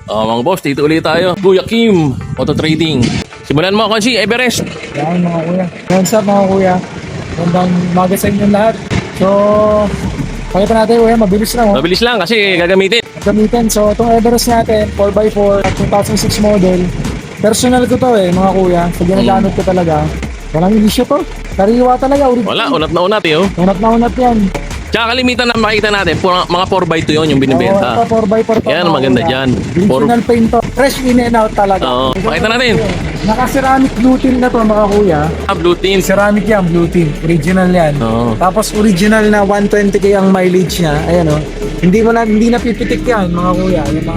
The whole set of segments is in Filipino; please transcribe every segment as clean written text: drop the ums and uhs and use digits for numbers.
Mga boss, dito ulit tayo. Kuya Kim, Auto Trading. Simulan mo, Konsi, Everest. Yan mga kuya. What's up mga kuya? Gandang umaga sa inyong lahat. So, pakita natin kuya, mabilis lang. Mabilis lang kasi gagamitin. Gamitin. So, itong Everest natin, 4x4, 2006 model. Personal ko to mga kuya. So, ginagamit ko talaga. Walang issue to. Kariwa talaga. Wala, unat na unat eh. Oh. Unat na unat yan. Tsaka kalimitan na makita natin, mga 4x2 yun yung binibenta. Oo, ito 4x4 to. Yan, mga maganda kuya. dyan. Original paint to. Fresh in and out talaga. Oo, pakita natin. Naka-ceramic blue tint na to mga kuya. Blue tint. Ceramic yan, blue tint. Original yan. Oo. Tapos original na 120k ang mileage niya. Ayan o. Hindi na pipitik yan mga kuya. Yung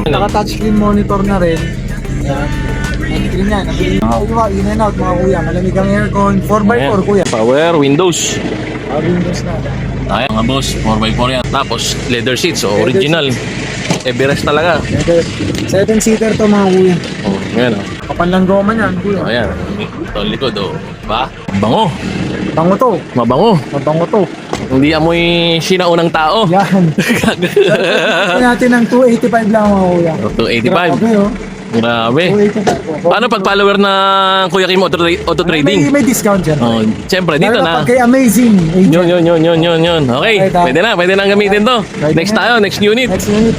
mga naka-touchscreen monitor na rin. Ayan. Touchscreen yan. In and out mga kuya. Malamig ang aircon. 4x4 kuya. Power, Windows. Windows na. Ayan mga boss, 4x4 yan. Tapos leather seats, so original. Everest talaga. 7-seater to mga kuya. Oh, yan oh. Kapan lang goma niyan kuya. Oh, yan. Ito ang likod oh. Ba? Bango. Bango to. Mabango. Mabango to. Hindi amoy sinaunang tao. Yan. Ito natin ng 285 lang mga kuya. 285. Grabe oh. Grabe. 285. Paano pag follower ng Kuya Kim Auto Trading? May discount dyan. Oh, siyempre dito na. Pag kay Amazing Agent. Yun. Okay, Okay, pwede na gamitin to. Pwede Next na. tayo, next unit. Next unit.